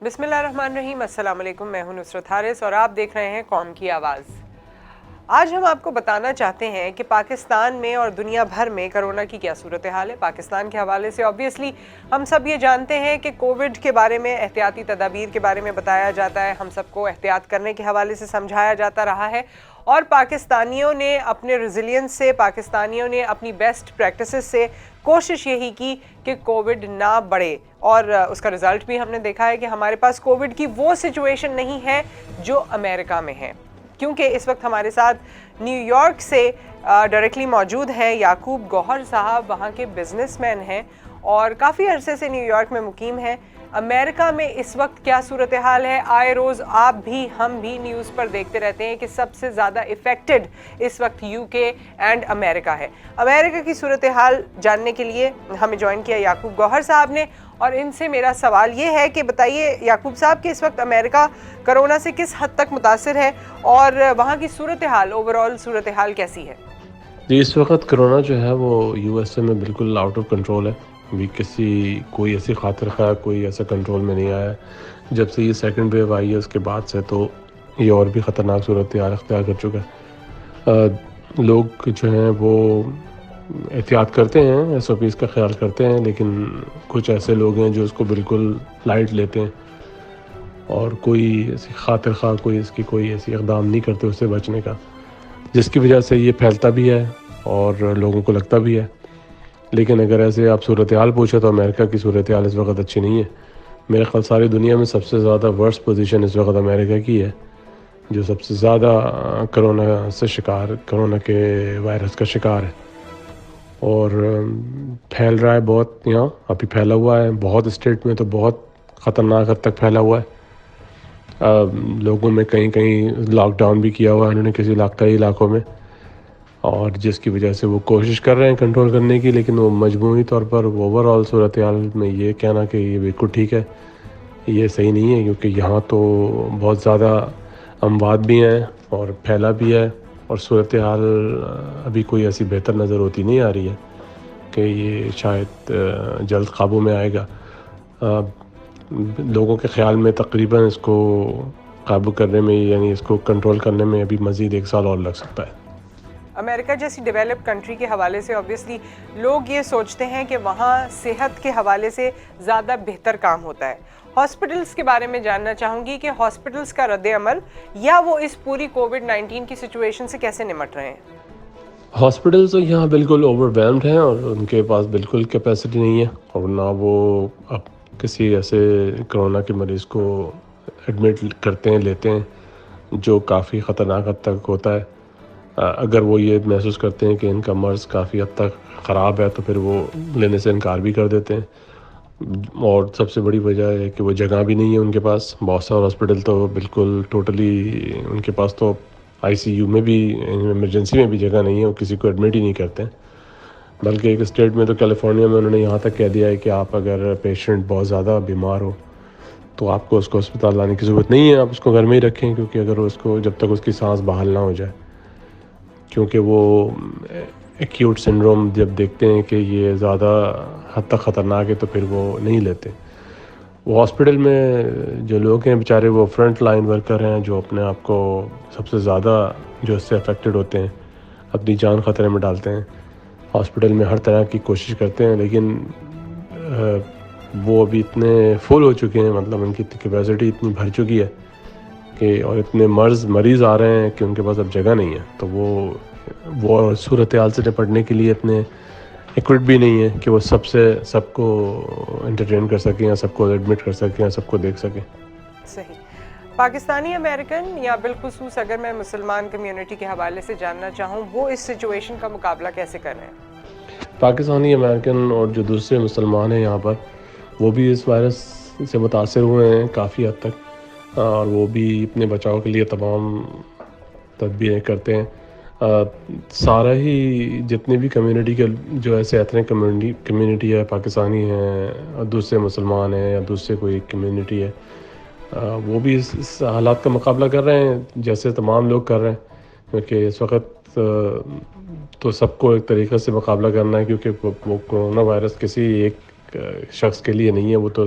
بسم اللہ الرحمن الرحیم۔ السلام علیکم، میں ہوں نصرت حارث اور آپ دیکھ رہے ہیں قوم کی آواز۔ آج ہم آپ کو بتانا چاہتے ہیں کہ پاکستان میں اور دنیا بھر میں کرونا کی کیا صورتحال ہے۔ پاکستان کے حوالے سے obviously ہم سب یہ جانتے ہیں کہ کووڈ کے بارے میں احتیاطی تدابیر کے بارے میں بتایا جاتا ہے، ہم سب کو احتیاط کرنے کے حوالے سے سمجھایا جاتا رہا ہے، اور پاکستانیوں نے اپنے ریزیلینس سے، پاکستانیوں نے اپنی بیسٹ پریکٹسز سے کوشش یہی کی کہ کووڈ نہ بڑھے، اور اس کا رزلٹ بھی ہم نے دیکھا ہے کہ ہمارے پاس کووڈ کی وہ سچویشن نہیں ہے جو امریکہ میں ہے۔ کیونکہ اس وقت ہمارے ساتھ نیو یارک سے ڈائریکٹلی موجود ہیں یعقوب گوہر صاحب، وہاں کے بزنس مین ہیں اور کافی عرصے سے نیو یارک میں مقیم ہیں۔ امریکہ میں اس وقت کیا صورتحال ہے؟ آئے روز آپ بھی ہم بھی نیوز پر دیکھتے رہتے ہیں کہ سب سے زیادہ افیکٹڈ اس وقت یو کے اینڈ امریکہ ہے۔ امریکہ کی صورتحال جاننے کے لیے ہمیں جوائن کیا یعقوب گوہر صاحب نے، اور ان سے میرا سوال یہ ہے کہ بتائیے یعقوب صاحب کہ اس وقت امریکہ کرونا سے کس حد تک متاثر ہے اور وہاں کی صورتحال، اوورآل صورتحال کیسی ہے؟ جی، اس وقت کرونا جو ہے وہ یو ایس اے میں بالکل آؤٹ آف کنٹرول ہے۔ ابھی کوئی ایسی خاطر خواہ کوئی ایسا کنٹرول میں نہیں آیا ہے۔ جب سے یہ سیکنڈ ویو آئی ہے اس کے بعد سے تو یہ اور بھی خطرناک صورتحال اختیار کر چکا ہے۔ لوگ جو ہیں وہ احتیاط کرتے ہیں، ایس او پیز کا خیال کرتے ہیں، لیکن کچھ ایسے لوگ ہیں جو اس کو بالکل لائٹ لیتے ہیں اور کوئی ایسی خاطر خواہ کوئی ایسی اقدام نہیں کرتے اس سے بچنے کا، جس کی وجہ سے یہ پھیلتا بھی ہے اور لوگوں کو لگتا بھی ہے۔ لیکن اگر ایسے آپ صورتحال پوچھیں تو امریکہ کی صورتحال اس وقت اچھی نہیں ہے۔ میرے خیال ساری دنیا میں سب سے زیادہ ورسٹ پوزیشن اس وقت امریکہ کی ہے، جو سب سے زیادہ کرونا کے وائرس کا شکار ہے، اور پھیل رہا ہے بہت۔ یہاں ابھی پھیلا ہوا ہے بہت اسٹیٹ میں، تو بہت خطرناک حد تک پھیلا ہوا ہے۔ لوگوں میں کہیں لاک ڈاؤن بھی کیا ہوا ہے انہوں نے کئی علاقوں میں، اور جس کی وجہ سے وہ کوشش کر رہے ہیں کنٹرول کرنے کی، لیکن وہ مجموعی طور پر اوورآل صورتحال میں یہ کہنا کہ یہ بالکل ٹھیک ہے، یہ صحیح نہیں ہے، کیونکہ یہاں تو بہت زیادہ اموات بھی ہیں اور پھیلا بھی ہے، اور صورتحال ابھی کوئی ایسی بہتر نظر ہوتی نہیں آ رہی ہے کہ یہ شاید جلد قابو میں آئے گا۔ لوگوں کے خیال میں تقریباً اس کو قابو کرنے میں، یعنی اس کو کنٹرول کرنے میں ابھی مزید 1 سال اور لگ سکتا ہے۔ امریکہ جیسی ڈیولپ کنٹری کے حوالے سے obviously لوگ یہ سوچتے ہیں کہ وہاں صحت کے حوالے سے زیادہ بہتر کام ہوتا ہے۔ ہاسپٹلز کے بارے میں جاننا چاہوں گی کہ ہاسپٹلز کا رد عمل یا وہ اس پوری کووڈ-19 کی سچویشن سے کیسے نمٹ رہے ہیں؟ ہاسپٹلز تو یہاں بالکل اوور ویلمڈ ہیں اور ان کے پاس بالکل کیپیسٹی نہیں ہے، اور نہ وہ اب کسی ایسے کرونا کے مریض کو ایڈمٹ کرتے ہیں، لیتے ہیں، جو کافی خطرناک حد تک ہوتا ہے۔ اگر وہ یہ محسوس کرتے ہیں کہ ان کا مرض کافی حد تک خراب ہے تو پھر وہ لینے سے انکار بھی کر دیتے ہیں، اور سب سے بڑی وجہ ہے کہ وہ جگہ بھی نہیں ہے ان کے پاس۔ بہت سارے ہاسپٹل تو بالکل ٹوٹلی ان کے پاس تو آئی سی یو میں بھی، ایمرجنسی میں بھی جگہ نہیں ہے، وہ کسی کو ایڈمٹ ہی نہیں کرتے ہیں۔ بلکہ ایک اسٹیٹ میں تو کیلیفورنیا میں انہوں نے یہاں تک کہہ دیا ہے کہ آپ اگر پیشنٹ بہت زیادہ بیمار ہو تو آپ کو اس کو اسپتال لانے کی ضرورت نہیں ہے، آپ اس کو گھر میں ہی رکھیں، کیونکہ اگر اس کو جب تک اس کی سانس بحال نہ ہو جائے، کیونکہ وہ ایکیوٹ سنڈروم جب دیکھتے ہیں کہ یہ زیادہ حد تک خطرناک ہے تو پھر وہ نہیں لیتے۔ وہ ہاسپٹل میں جو لوگ ہیں بیچارے، وہ فرنٹ لائن ورکر ہیں جو اپنے آپ کو سب سے زیادہ جو اس سے افیکٹڈ ہوتے ہیں، اپنی جان خطرے میں ڈالتے ہیں، ہاسپٹل میں ہر طرح کی کوشش کرتے ہیں، لیکن وہ ابھی اتنے فل ہو چکے ہیں، مطلب ان کی کیپیسٹی اتنی بھر چکی ہے کہ، اور اتنے مریض آ رہے ہیں کہ ان کے پاس اب جگہ نہیں ہے، تو وہ صورتحال سے نپٹنے کے لیے اتنے ایکوٹ بھی نہیں ہے کہ وہ سب کو انٹرٹین کر سکیں، یا سب کو ایڈمٹ کر سکیں، یا سب کو دیکھ سکیں۔ صحیح۔ پاکستانی امریکن یا بالخصوص اگر میں مسلمان کمیونٹی کے حوالے سے جاننا چاہوں، وہ اس سچویشن کا مقابلہ کیسے کر رہے ہیں؟ پاکستانی امریکن اور جو دوسرے مسلمان ہیں یہاں پر، وہ بھی اس وائرس سے متاثر ہوئے ہیں کافی حد تک، اور وہ بھی اپنے بچاؤ کے لیے تمام تدبیریں کرتے ہیں۔ سارا ہی جتنے بھی کمیونٹی کے جو ایسے ایتھنک کمیونٹی ہے، پاکستانی ہیں اور دوسرے مسلمان ہیں یا دوسرے کوئی کمیونٹی ہے، وہ بھی اس حالات کا مقابلہ کر رہے ہیں جیسے تمام لوگ کر رہے ہیں، کیونکہ اس وقت تو سب کو ایک طریقے سے مقابلہ کرنا ہے، کیونکہ وہ کرونا وائرس کسی ایک شخص کے لیے نہیں ہے، وہ تو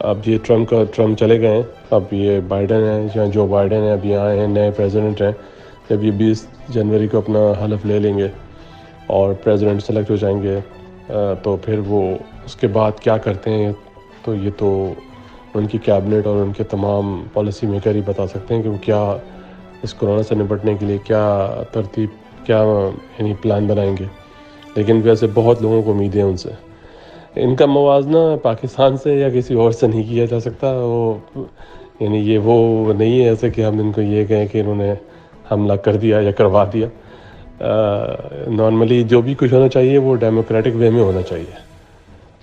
اب یہ ٹرمپ چلے گئے ہیں، اب یہ بائیڈن ہیں یا جو بائیڈن ہیں اب یہ آئے ہیں، نئے پریزیڈنٹ ہیں. جب یہ 20 جنوری کو اپنا حلف لے لیں گے اور پریزیڈنٹ سلیکٹ ہو جائیں گے تو پھر وہ اس کے بعد کیا کرتے ہیں تو یہ تو ان کی کیبنٹ اور ان کے تمام پالیسی میکر ہی بتا سکتے ہیں کہ وہ کیا اس کورونا سے نپٹنے کے لیے کیا ترتیب کیا یعنی پلان بنائیں گے. لیکن ویسے بہت لوگوں کو امیدیں ان سے. ان کا موازنہ پاکستان سے یا کسی اور سے نہیں کیا جا سکتا. وہ یعنی یہ وہ نہیں ہے ایسے کہ ہم ان کو یہ کہیں کہ انہوں نے حملہ کر دیا یا کروا دیا. نارملی جو بھی کچھ ہونا چاہیے وہ ڈیموکریٹک وے میں ہونا چاہیے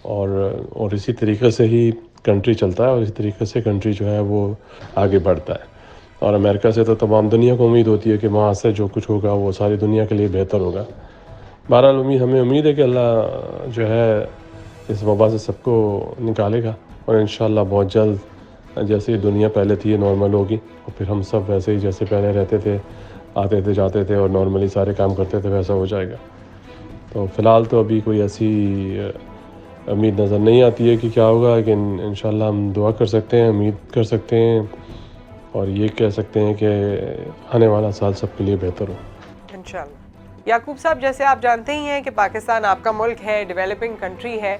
اور اسی طریقے سے ہی کنٹری چلتا ہے اور اسی طریقے سے کنٹری جو ہے وہ آگے بڑھتا ہے. اور امریکہ سے تو تمام دنیا کو امید ہوتی ہے کہ وہاں سے جو کچھ ہوگا وہ ساری دنیا کے لیے بہتر ہوگا. بہرحال ہمیں امید ہے کہ اللہ جو ہے اس وبا سے سب کو نکالے گا اور انشاءاللہ بہت جلد جیسے دنیا پہلے تھی یہ نارمل ہوگی اور پھر ہم سب ویسے ہی جیسے پہلے رہتے تھے، آتے تھے جاتے تھے اور نارملی سارے کام کرتے تھے ویسا ہو جائے گا. تو فی الحال تو ابھی کوئی ایسی امید نظر نہیں آتی ہے کہ کیا ہوگا، لیکن انشاءاللہ ہم دعا کر سکتے ہیں، امید کر سکتے ہیں اور یہ کہہ سکتے ہیں کہ آنے والا سال سب کے لیے بہتر ہو انشاءاللہ. یعقوب صاحب، جیسے آپ جانتے ہی ہیں کہ پاکستان آپ کا ملک ہے، ڈیولپنگ کنٹری ہے.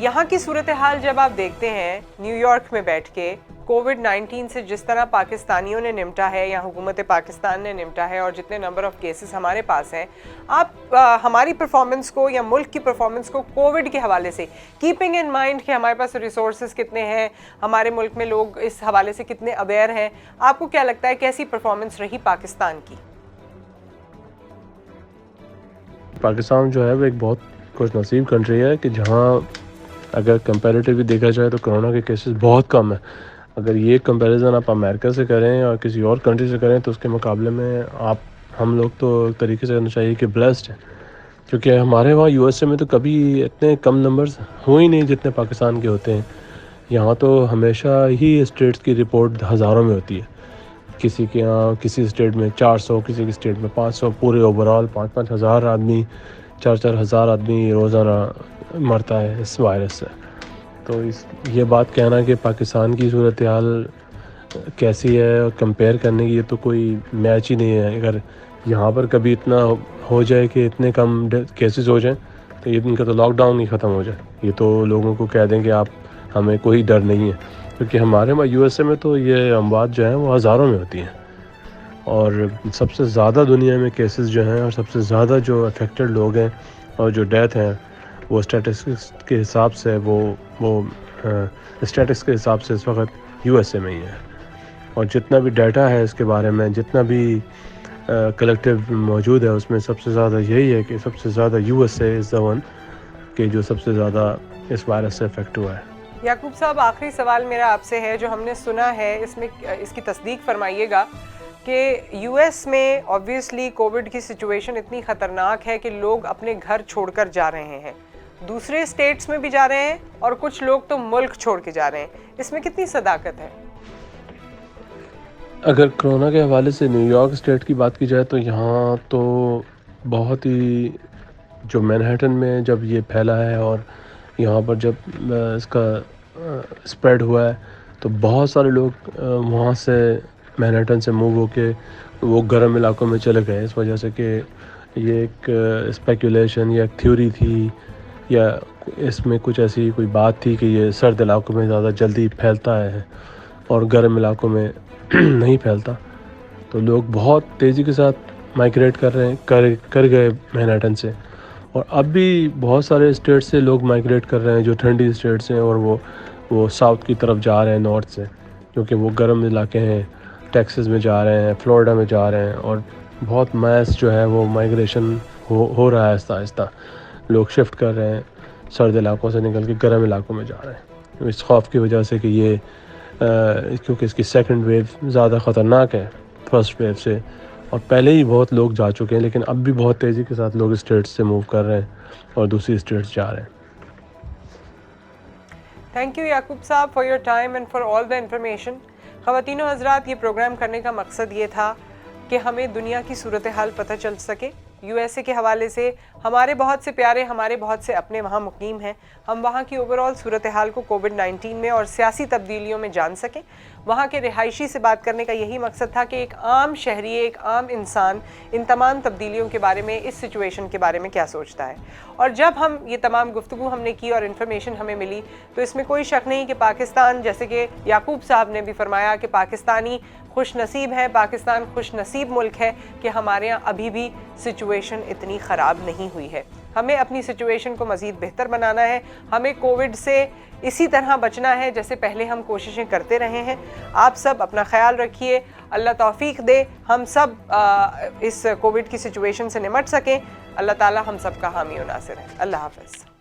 یہاں کی صورتحال جب آپ دیکھتے ہیں نیو یارک میں بیٹھ کے کووڈ-19 سے جس طرح پاکستانیوں نے نمٹا ہے یا حکومت پاکستان نے نمٹا ہے اور جتنے نمبر آف کیسز ہمارے پاس ہیں، آپ ہماری پرفارمنس کو یا ملک کی پرفارمنس کو کووڈ کے حوالے سے کیپنگ ان مائنڈ کہ ہمارے پاس ریسورسز کتنے ہیں، ہمارے ملک میں لوگ اس حوالے سے کتنے اویئر ہیں، آپ کو کیا لگتا ہے کیسی پرفارمنس رہی پاکستان کی؟ پاکستان جو ہے وہ ایک بہت خوش نصیب کنٹری ہے کہ جہاں اگر کمپیریٹیولی دیکھا جائے تو کرونا کے کیسز بہت کم ہیں. اگر یہ کمپیریزن آپ امریکہ سے کریں اور کسی اور کنٹری سے کریں تو اس کے مقابلے میں ہم لوگ تو ایک طریقے سے کہنا چاہیے کہ بلیسڈ ہیں، کیونکہ ہمارے وہاں یو ایس اے میں تو کبھی اتنے کم نمبرز ہوئے ہی نہیں جتنے پاکستان کے ہوتے ہیں. یہاں تو ہمیشہ ہی اسٹیٹس کی رپورٹ ہزاروں میں ہوتی ہے. کسی کے یہاں کسی اسٹیٹ میں 400، کسی کی اسٹیٹ میں 500، پورے اوورال 5-5 ہزار آدمی 4-4 ہزار آدمی روزانہ مرتا ہے اس وائرس سے. تو یہ بات کہنا کہ پاکستان کی صورتحال کیسی ہے اور کمپیئر کرنے کی یہ تو کوئی میچ ہی نہیں ہے. اگر یہاں پر کبھی اتنا ہو جائے کہ اتنے کم کیسز ہو جائیں تو یہ ان کا تو لاک ڈاؤن ہی ختم ہو جائے. یہ تو لوگوں کو کہہ دیں کہ آپ ہمیں کوئی ڈر نہیں ہے، کیونکہ ہمارے وہاں یو ایس اے میں تو یہ اموات جو ہیں وہ ہزاروں میں ہوتی ہیں اور سب سے زیادہ دنیا میں کیسز جو ہیں اور سب سے زیادہ جو افیکٹڈ لوگ ہیں اور جو ڈیتھ ہیں وہ اسٹیٹسٹکس کے حساب سے وہ اسٹیٹس کے حساب سے اس وقت یو ایس اے میں ہی ہے. اور جتنا بھی ڈیٹا ہے اس کے بارے میں، جتنا بھی کلیکٹیو موجود ہے، اس میں سب سے زیادہ یہی ہے کہ سب سے زیادہ U S A is the one کہ جو سب سے زیادہ اس وائرس سے افیکٹ ہوا ہے. یعقوب صاحب، آخری سوال میرا آپ سے ہے، جو ہم نے سنا ہے اس کی تصدیق فرمائیے گا کہ یو ایس میں آبویسلی کووڈ کی سچویشن اتنی خطرناک ہے کہ لوگ اپنے گھر چھوڑ کر جا رہے ہیں، دوسرے اسٹیٹس میں بھی جا رہے ہیں اور کچھ لوگ تو ملک چھوڑ کے جا رہے ہیں. اس میں کتنی صداقت ہے؟ اگر کرونا کے حوالے سے نیو یارک اسٹیٹ کی بات کی جائے تو یہاں تو بہت ہی جو مینہٹن میں جب یہ پھیلا ہے اور یہاں پر جب اس کا اسپریڈ ہوا ہے تو بہت سارے لوگ وہاں سے مینہٹن سے موو ہو کے وہ گرم علاقوں میں چلے گئے، اس وجہ سے کہ یہ ایک اسپیکولیشن یا ایک تھیوری تھی یا اس میں کچھ ایسی کوئی بات تھی کہ یہ سرد علاقوں میں زیادہ جلدی پھیلتا ہے اور گرم علاقوں میں نہیں پھیلتا. تو لوگ بہت تیزی کے ساتھ مائگریٹ کر گئے مینہٹن سے، اور اب بھی بہت سارے اسٹیٹ سے لوگ مائگریٹ کر رہے ہیں جو ٹھنڈی اسٹیٹس ہیں اور وہ ساؤتھ کی طرف جا رہے ہیں، نارتھ سے، کیونکہ وہ گرم علاقے ہیں. ٹیکسس میں جا رہے ہیں، فلوریڈا میں جا رہے ہیں اور بہت میس جو ہے وہ مائگریشن ہو رہا ہے آہستہ آہستہ. لوگ شفٹ کر رہے ہیں، سرد علاقوں سے نکل کے گرم علاقوں میں جا رہے ہیں اس خوف کی وجہ سے کہ یہ کیونکہ اس کی سیکنڈ ویو زیادہ خطرناک ہے فرسٹ ویو سے، اور پہلے ہی بہت لوگ جا چکے ہیں لیکن اب بھی بہت تیزی کے ساتھ لوگ اسٹیٹس سے موو کر رہے ہیں اور دوسری اسٹیٹس جا رہے ہیں. تھینک یو یعقوب صاحب for your time and for all the information. خواتین و حضرات، یہ پروگرام کرنے کا مقصد یہ تھا کہ ہمیں دنیا کی صورتحال پتہ چل سکے. یو ایس اے کے حوالے سے ہمارے بہت سے پیارے، ہمارے بہت سے اپنے وہاں مقیم ہیں، ہم وہاں کی اوور آل صورتحال کو کووڈ-19 میں اور سیاسی تبدیلیوں میں جان سکیں۔ وہاں کے رہائشی سے بات کرنے کا یہی مقصد تھا کہ ایک عام شہری، ایک عام انسان ان تمام تبدیلیوں کے بارے میں، اس سچویشن کے بارے میں کیا سوچتا ہے۔ اور جب ہم یہ تمام گفتگو ہم نے کی اور انفارمیشن ہمیں ملی تو اس میں کوئی شک نہیں کہ پاکستان، جیسے کہ یعقوب صاحب نے بھی فرمایا کہ پاکستانی خوش نصیب ہے، پاکستان خوش نصیب ملک ہے کہ ہمارے ہاں ابھی بھی سچویشن اتنی خراب نہیں ہوئی ہے۔ ہمیں اپنی سچویشن کو مزید بہتر بنانا ہے، ہمیں کووڈ سے اسی طرح بچنا ہے جیسے پہلے ہم کوششیں کرتے رہے ہیں۔ آپ سب اپنا خیال رکھیے، اللہ توفیق دے ہم سب اس کووڈ کی سچویشن سے نمٹ سکیں۔ اللہ تعالی ہم سب کا حامی و ناصر ہے۔ اللہ حافظ۔